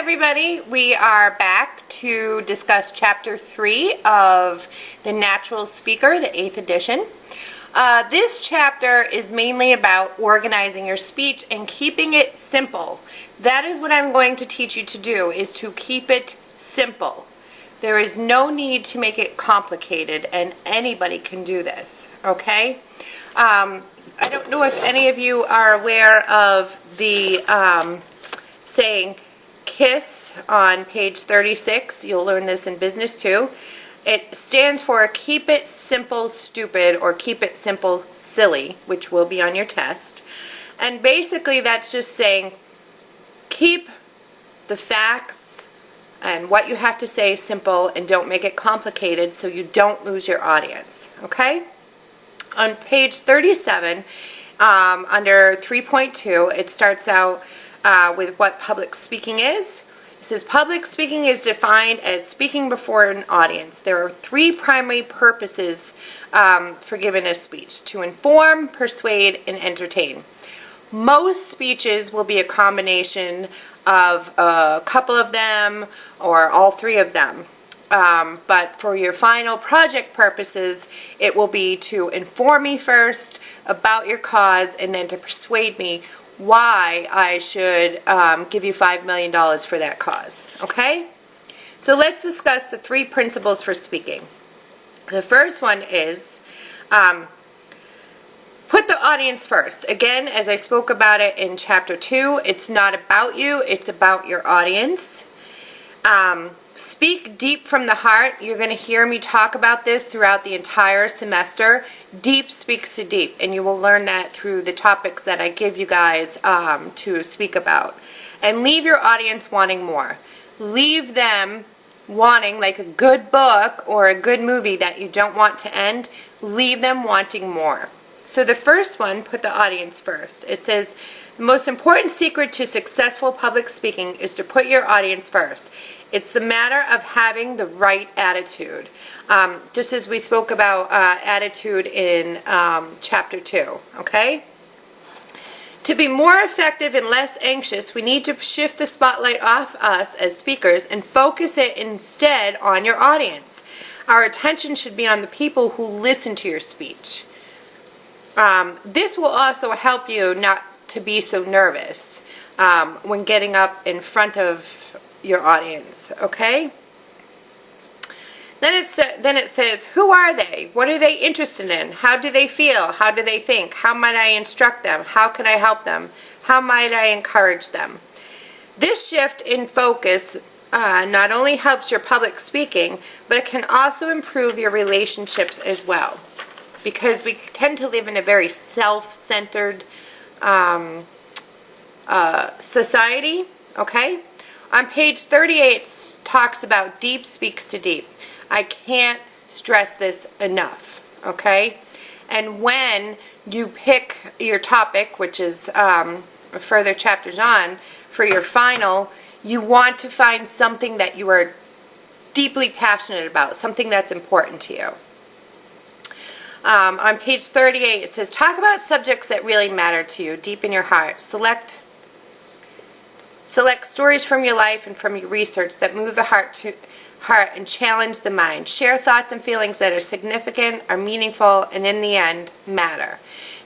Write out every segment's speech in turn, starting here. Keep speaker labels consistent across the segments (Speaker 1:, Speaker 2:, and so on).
Speaker 1: everybody. We are back to discuss Chapter 3 of The Natural Speaker, the 8th edition. This chapter is mainly about organizing your speech and keeping it simple. That is what I'm going to teach you to do, is to keep it simple. There is no need to make it complicated, and anybody can do this, okay? I don't know if any of you are aware of the saying KISS on page 36. You'll learn this in business too. It stands for keep it simple stupid, or keep it simple silly, which will be on your test. And basically that's just saying keep the facts and what you have to say simple, and don't make it complicated so you don't lose your audience, okay? On page 37, under 3.2, it starts out with what public speaking is. It says public speaking is defined as speaking before an audience. There are three primary purposes for giving a speech: to inform, persuade, and entertain. Most speeches will be a combination of a couple of them or all three of them. But for your final project purposes, it will be to inform me first about your cause, and then to persuade me why I should give you $5 million for that cause. Okay? So let's discuss the three principles for speaking. The first one is put the audience first. Again, as I spoke about it in Chapter 2, it's not about you, it's about your audience. Speak deep from the heart. You're going to hear me talk about this throughout the entire semester. Deep speaks to deep, and you will learn that through the topics that I give you guys to speak about. And leave your audience wanting more. Leave them wanting, like a good book or a good movie that you don't want to end, leave them wanting more. So the first one, put the audience first. It says, the most important secret to successful public speaking is to put your audience first. It's the matter of having the right attitude. Just as we spoke about attitude in Chapter 2, okay? To be more effective and less anxious, we need to shift the spotlight off us as speakers and focus it instead on your audience. Our attention should be on the people who listen to your speech. This will also help you not to be so nervous when getting up in front of your audience, okay? Then it says, who are they? What are they interested in? How do they feel? How do they think? How might I instruct them? How can I help them? How might I encourage them? This shift in focus not only helps your public speaking, but it can also improve your relationships as well. Because we tend to live in a very self-centered society, okay? On page 38, it talks about deep speaks to deep. I can't stress this enough, okay? And when you pick your topic, which is further chapters on, for your final, you want to find something that you are deeply passionate about, something that's important to you. On page 38, it says, talk about subjects that really matter to you, deep in your heart. Select stories from your life and from your research that move the heart and challenge the mind. Share thoughts and feelings that are significant, are meaningful, and in the end, matter.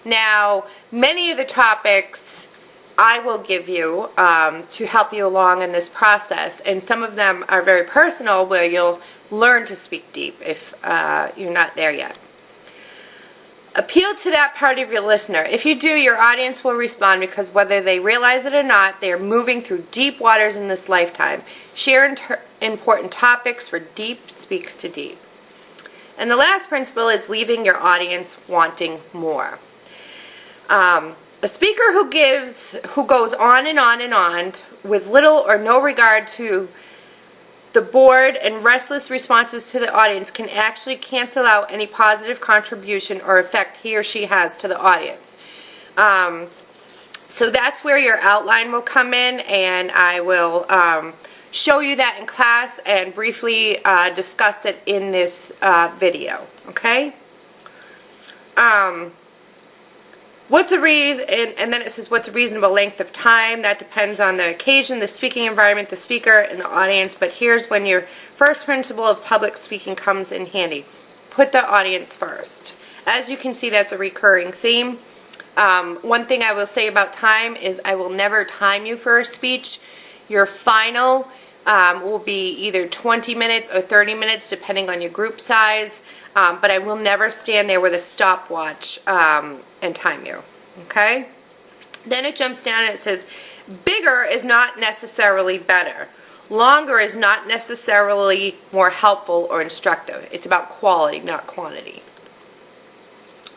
Speaker 1: Now, many of the topics I will give you to help you along in this process, and some of them are very personal, where you'll learn to speak deep if you're not there yet. Appeal to that part of your listener. If you do, your audience will respond, because whether they realize it or not, they are moving through deep waters in this lifetime. Share important topics, for deep speaks to deep. And the last principle is leaving your audience wanting more. A speaker who goes on and on and on with little or no regard to the bored and restless responses to the audience can actually cancel out any positive contribution or effect he or she has to the audience. So that's where your outline will come in, and I will show you that in class and briefly discuss it in this video, okay? What's a reason, and then it says what's a reasonable length of time. That depends on the occasion, the speaking environment, the speaker, and the audience. But here's when your first principle of public speaking comes in handy. Put the audience first. As you can see, that's a recurring theme. One thing I will say about time is I will never time you for a speech. Your final will be either 20 minutes or 30 minutes depending on your group size, but I will never stand there with a stopwatch and time you, okay? Then it jumps down and it says bigger is not necessarily better. Longer is not necessarily more helpful or instructive. It's about quality, not quantity.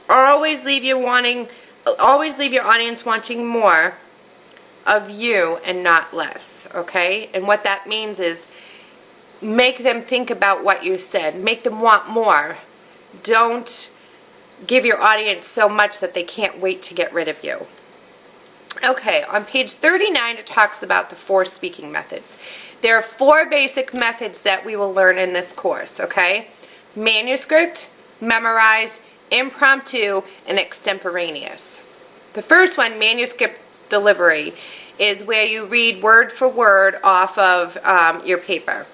Speaker 1: Always leave your audience wanting more of you and not less, okay? And what that means is make them think about what you said. Make them want more. Don't give your audience so much that they can't wait to get rid of you. Okay, on page 39 it talks about the 4 speaking methods. There are 4 basic methods that we will learn in this course, okay? Manuscript, memorized, impromptu, and extemporaneous. The first one, manuscript delivery, is where you read word for word off of your paper.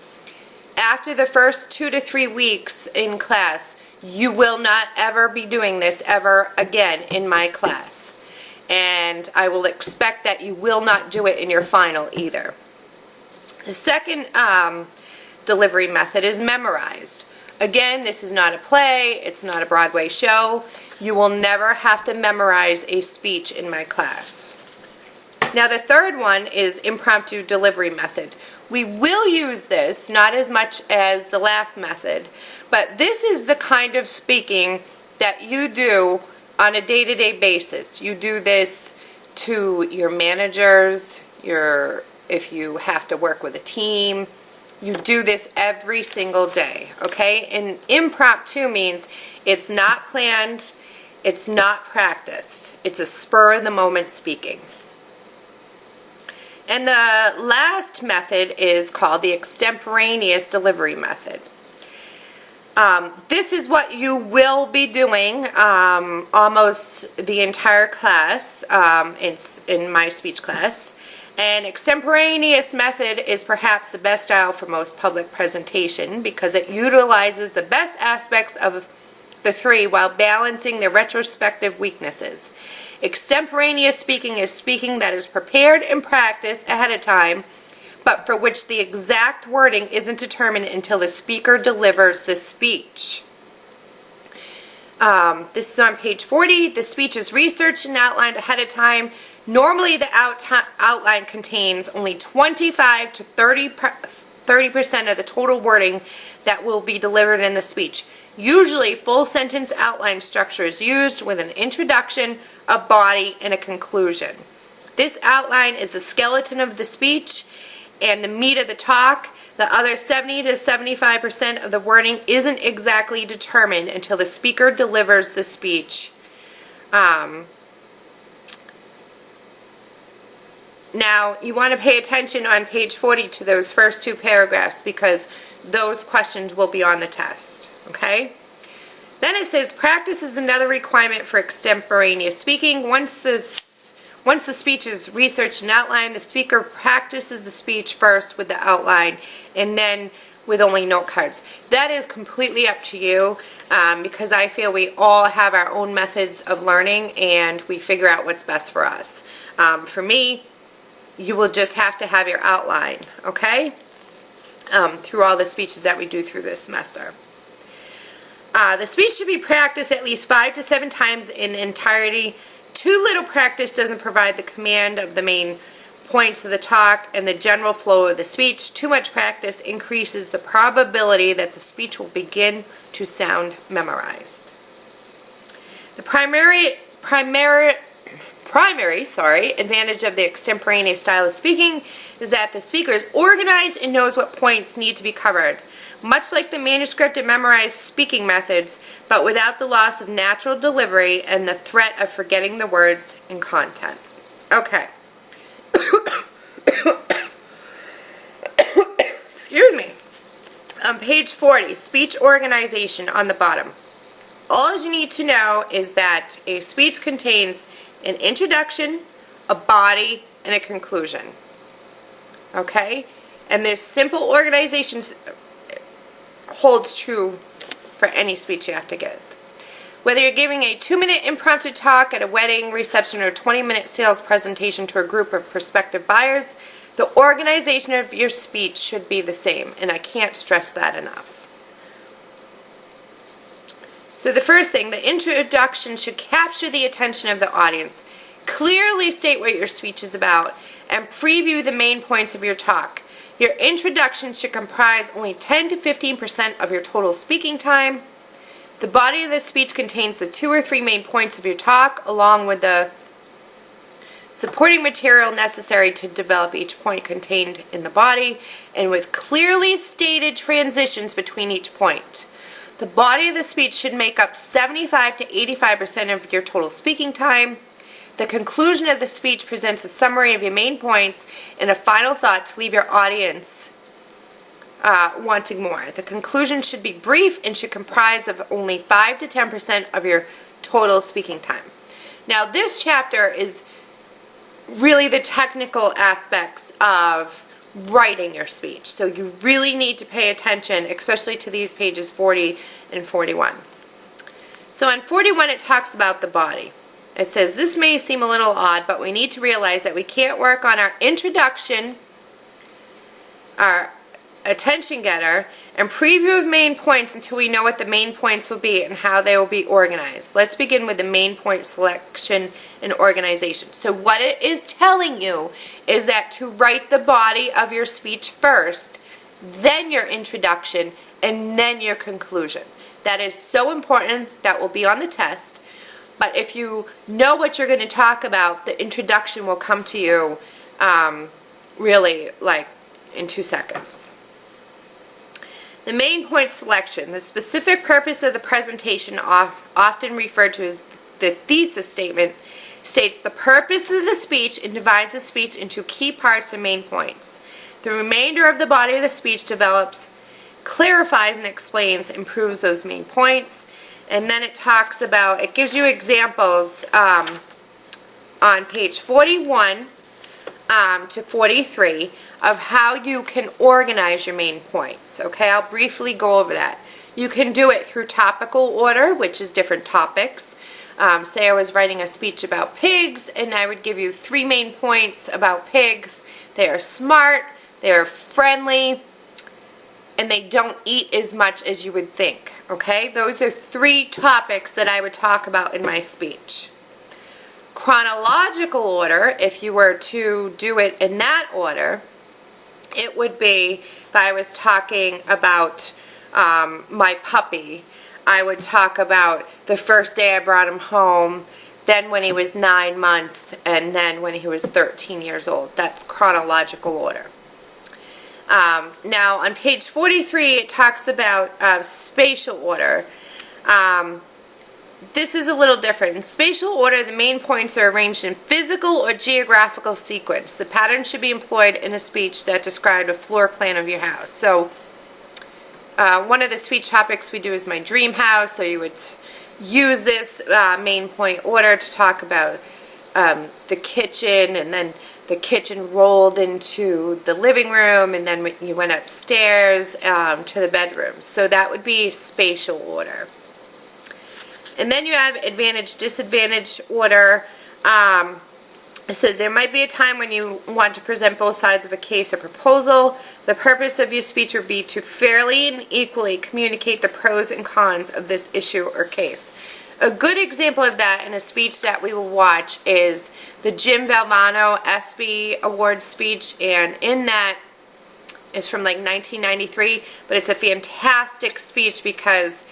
Speaker 1: After the first 2 to 3 weeks in class, you will not ever be doing this ever again in my class. And I will expect that you will not do it in your final either. The second delivery method is memorized. Again, this is not a play, it's not a Broadway show. You will never have to memorize a speech in my class. Now the third one is impromptu delivery method. We will use this, not as much as the last method, but this is the kind of speaking that you do on a day-to-day basis. You do this to your managers, if you have to work with a team. You do this every single day, okay? And impromptu means it's not planned, it's not practiced. It's a spur-of-the-moment speaking. And the last method is called the extemporaneous delivery method. This is what you will be doing almost the entire class in my speech class. And extemporaneous method is perhaps the best style for most public presentation because it utilizes the best aspects of the 3 while balancing their retrospective weaknesses. Extemporaneous speaking is speaking that is prepared and practiced ahead of time, but for which the exact wording isn't determined until the speaker delivers the speech. This is on page 40. The speech is researched and outlined ahead of time. Normally the outline contains only 25 to 30% of the total wording that will be delivered in the speech. Usually full sentence outline structure is used with an introduction, a body, and a conclusion. This outline is the skeleton of the speech and the meat of the talk. The other 70 to 75% of the wording isn't exactly determined until the speaker delivers the speech. Now, you want to pay attention on page 40 to those first 2 paragraphs because those questions will be on the test, okay? Then it says practice is another requirement for extemporaneous speaking. Once the speech is researched and outlined, the speaker practices the speech first with the outline and then with only note cards. That is completely up to you because I feel we all have our own methods of learning and we figure out what's best for us. For me, you will just have to have your outline, okay, through all the speeches that we do through this semester. The speech should be practiced at least 5 to 7 times in entirety. Too little practice doesn't provide the command of the main points of the talk and the general flow of the speech. Too much practice increases the probability that the speech will begin to sound memorized. The primary advantage of the extemporaneous style of speaking is that the speaker is organized and knows what points need to be covered. Much like the manuscript and memorized speaking methods, but without the loss of natural delivery and the threat of forgetting the words and content. Okay. Excuse me. On page 40, speech organization on the bottom. All you need to know is that a speech contains an introduction, a body, and a conclusion. Okay? And this simple organization holds true for any speech you have to give. Whether you're giving a 2-minute impromptu talk at a wedding reception or a 20-minute sales presentation to a group of prospective buyers, the organization of your speech should be the same, and I can't stress that enough. So the first thing, the introduction should capture the attention of the audience. Clearly state what your speech is about and preview the main points of your talk. Your introduction should comprise only 10 to 15% of your total speaking time. The body of the speech contains the 2 or 3 main points of your talk, along with the supporting material necessary to develop each point contained in the body, and with clearly stated transitions between each point. The body of the speech should make up 75 to 85% of your total speaking time. The conclusion of the speech presents a summary of your main points and a final thought to leave your audience wanting more. The conclusion should be brief and should comprise of only 5 to 10% of your total speaking time. Now, this chapter is really the technical aspects of writing your speech. So you really need to pay attention, especially to these pages 40 and 41. So on 41, it talks about the body. It says, this may seem a little odd, but we need to realize that we can't work on our introduction, our attention getter, and preview of main points until we know what the main points will be and how they will be organized. Let's begin with the main point selection and organization. So what it is telling you is that to write the body of your speech first, then your introduction, and then your conclusion. That is so important. That will be on the test. But if you know what you're going to talk about, the introduction will come to you really like in 2 seconds. The main point selection, the specific purpose of the presentation, often referred to as the thesis statement, states the purpose of the speech and divides the speech into key parts and main points. The remainder of the body of the speech develops, clarifies, and explains, improves those main points. And then it talks about, it gives you examples on page 41 to 43 of how you can organize your main points. Okay, I'll briefly go over that. You can do it through topical order, which is different topics. Say I was writing a speech about pigs, and I would give you 3 main points about pigs. They are smart, they are friendly, and they don't eat as much as you would think. Okay, those are 3 topics that I would talk about in my speech. Chronological order, if you were to do it in that order, it would be, if I was talking about my puppy, I would talk about the first day I brought him home, then when he was 9 months, and then when he was 13 years old. That's chronological order. Now, on page 43, it talks about spatial order. This is a little different. In spatial order, the main points are arranged in physical or geographical sequence. The pattern should be employed in a speech that described a floor plan of your house. So, one of the speech topics we do is my dream house, so you would use this main point order to talk about the kitchen, and then the kitchen rolled into the living room, and then you went upstairs to the bedroom. So that would be spatial order. And then you have advantage, disadvantage order. It says there might be a time when you want to present both sides of a case or proposal. The purpose of your speech would be to fairly and equally communicate the pros and cons of this issue or case. A good example of that in a speech that we will watch is the Jim Valvano ESPY Award speech, and in that, it's from like 1993, but it's a fantastic speech because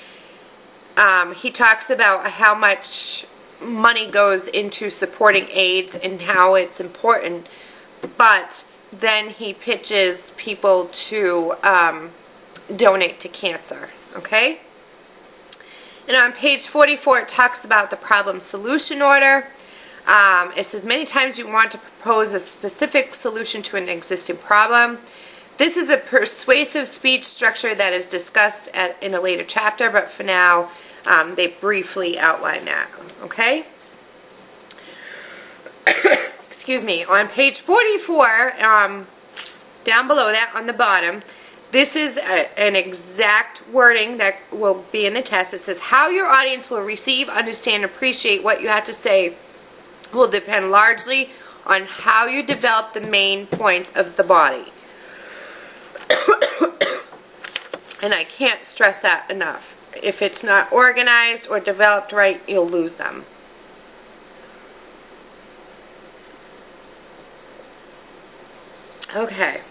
Speaker 1: he talks about how much money goes into supporting AIDS and how it's important, but then he pitches people to donate to cancer, okay? And on page 44, it talks about the problem-solution order. It says, many times you want to propose a specific solution to an existing problem. This is a persuasive speech structure that is discussed in a later chapter, but for now, they briefly outline that, okay? excuse me, on page 44, down below that on the bottom, this is an exact wording that will be in the test. It says, how your audience will receive, understand, appreciate what you have to say will depend largely on how you develop the main points of the body. And I can't stress that enough. If it's not organized or developed right, you'll lose them. Okay.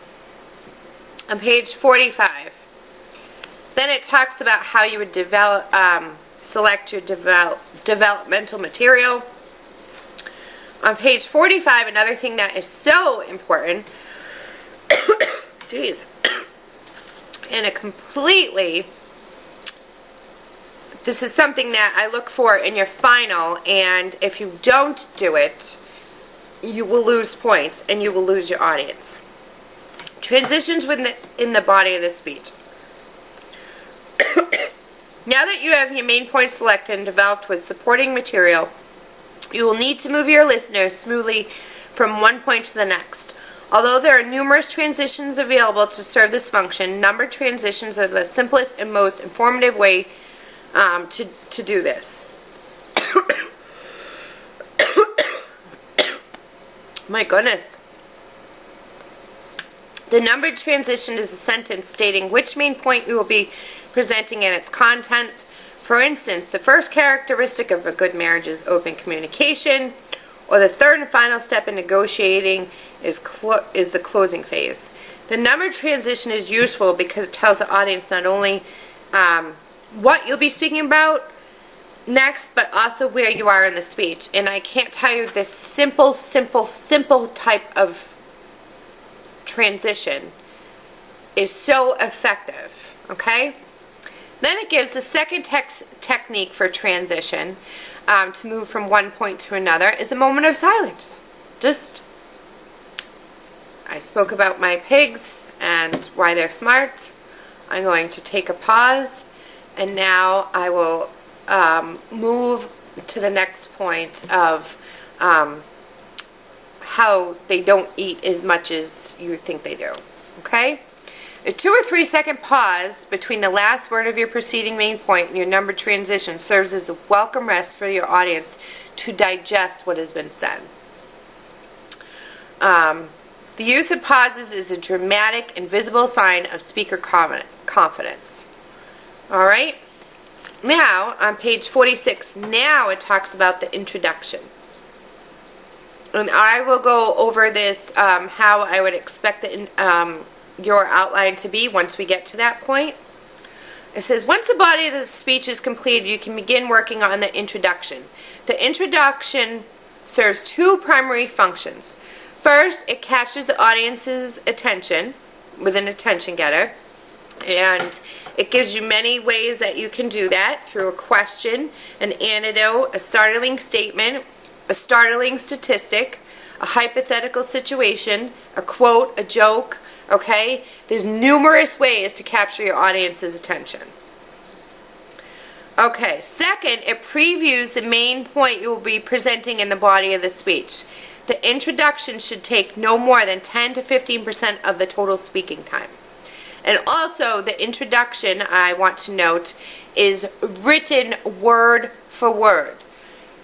Speaker 1: On page 45, then it talks about how you would select your developmental material. On page 45, another thing that is so important, geez, and this is something that I look for in your final, and if you don't do it, you will lose points and you will lose your audience. Transitions in the body of the speech. Now that you have your main points selected and developed with supporting material, you will need to move your listeners smoothly from one point to the next. Although there are numerous transitions available to serve this function, numbered transitions are the simplest and most informative way to do this. My goodness. The numbered transition is a sentence stating which main point you will be presenting and its content. For instance, the first characteristic of a good marriage is open communication, or the third and final step in negotiating is the closing phase. The numbered transition is useful because it tells the audience not only what you'll be speaking about next, but also where you are in the speech. And I can't tell you this simple type of transition is so effective, okay? Then it gives the second technique for transition to move from one point to another is a moment of silence. I spoke about my pigs and why they're smart. I'm going to take a pause, and now I will move to the next point of how they don't eat as much as you think they do. Okay? A 2 or 3 second pause between the last word of your preceding main point and your numbered transition serves as a welcome rest for your audience to digest what has been said. The use of pauses is a dramatic and visible sign of speaker confidence. Alright? Now, on page 46, now it talks about the introduction. And I will go over this, how I would expect your outline to be once we get to that point. It says, once the body of the speech is completed, you can begin working on the introduction. The introduction serves 2 primary functions. First, it captures the audience's attention with an attention getter. And it gives you many ways that you can do that through a question, an anecdote, a startling statement, a startling statistic, a hypothetical situation, a quote, a joke, okay? There's numerous ways to capture your audience's attention. Okay, second, it previews the main point you will be presenting in the body of the speech. The introduction should take no more than 10 to 15% of the total speaking time. And also, the introduction, I want to note, is written word for word.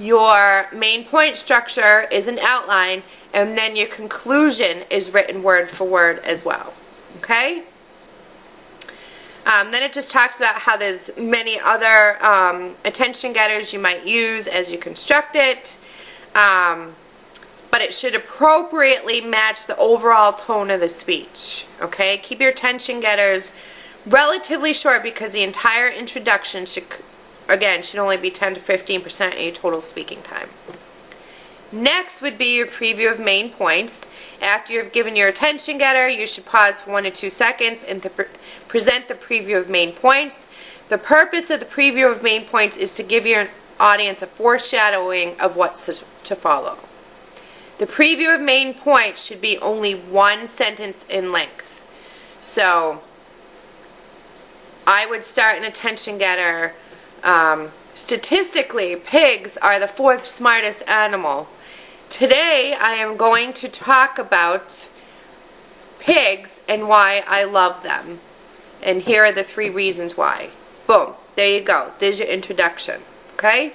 Speaker 1: Your main point structure is an outline, and then your conclusion is written word for word as well. Okay? Then it just talks about how there's many other attention getters you might use as you construct it. But it should appropriately match the overall tone of the speech. Okay? Keep your attention getters relatively short because the entire introduction should only be 10 to 15% of your total speaking time. Next would be your preview of main points. After you've given your attention getter, you should pause for 1 to 2 seconds and present the preview of main points. The purpose of the preview of main points is to give your audience a foreshadowing of what's to follow. The preview of main points should be only 1 sentence in length. So, I would start an attention getter. Statistically, pigs are the 4th smartest animal. Today I am going to talk about pigs and why I love them. And here are the 3 reasons why. Boom. There you go. There's your introduction. Okay?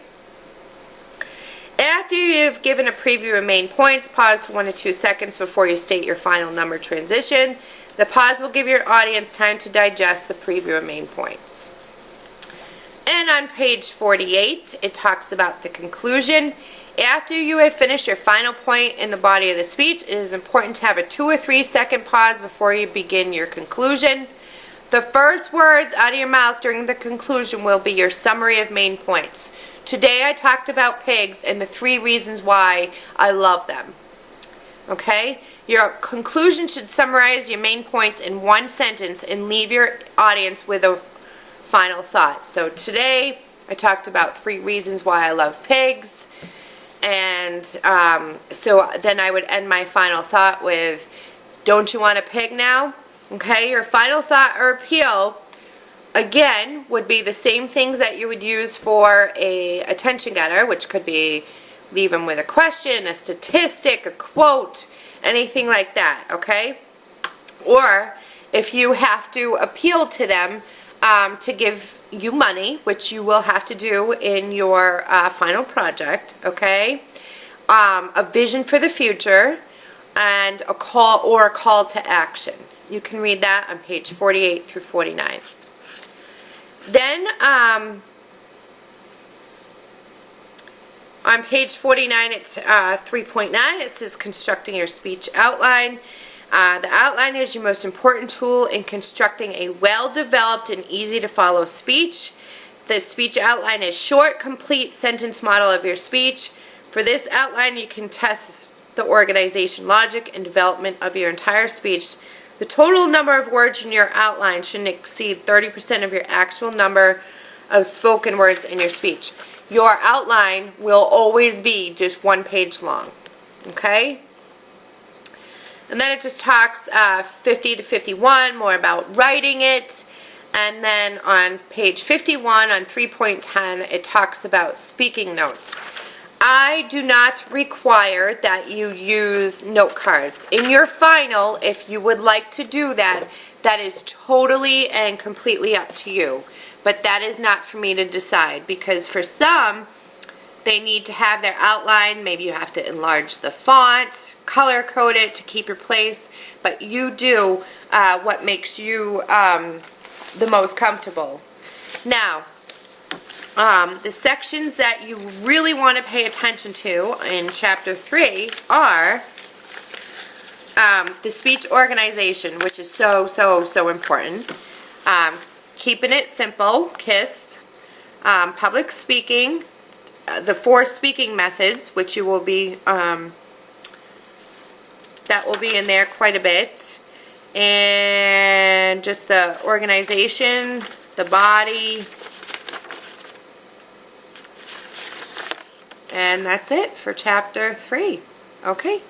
Speaker 1: After you've given a preview of main points, pause for 1 to 2 seconds before you state your final number transition. The pause will give your audience time to digest the preview of main points. And on page 48, it talks about the conclusion. After you have finished your final point in the body of the speech, it is important to have a 2 or 3 second pause before you begin your conclusion. The first words out of your mouth during the conclusion will be your summary of main points. Today I talked about pigs and the 3 reasons why I love them. Okay? Your conclusion should summarize your main points in 1 sentence and leave your audience with a final thought. So today I talked about 3 reasons why I love pigs. And so then I would end my final thought with, don't you want a pig now? Okay, your final thought or appeal, again, would be the same things that you would use for a attention getter, which could be leave them with a question, a statistic, a quote, anything like that, okay? Or if you have to appeal to them to give you money, which you will have to do in your final project, okay? A vision for the future, and a call to action. You can read that on page 48 through 49. Then on page 49, it's 3.9. It says constructing your speech outline. The outline is your most important tool in constructing a well-developed and easy-to-follow speech. The speech outline is short, complete sentence model of your speech. For this outline, you can test the organization, logic, and development of your entire speech. The total number of words in your outline shouldn't exceed 30% of your actual number of spoken words in your speech. Your outline will always be just 1 page long. Okay? And then it just talks 50 to 51 more about writing it. And then on page 51 on 3.10 it talks about speaking notes. I do not require that you use note cards. In your final, if you would like to do that, that is totally and completely up to you. But that is not for me to decide, because for some, they need to have their outline. Maybe you have to enlarge the font, color code it to keep your place, but you do what makes you the most comfortable. Now, the sections that you really want to pay attention to in Chapter 3 are the speech organization, which is so important. Keeping it simple, KISS. Public speaking, the 4 speaking methods, which you will be, that will be in there quite a bit. And just the organization, the body. And that's it for Chapter 3. Okay.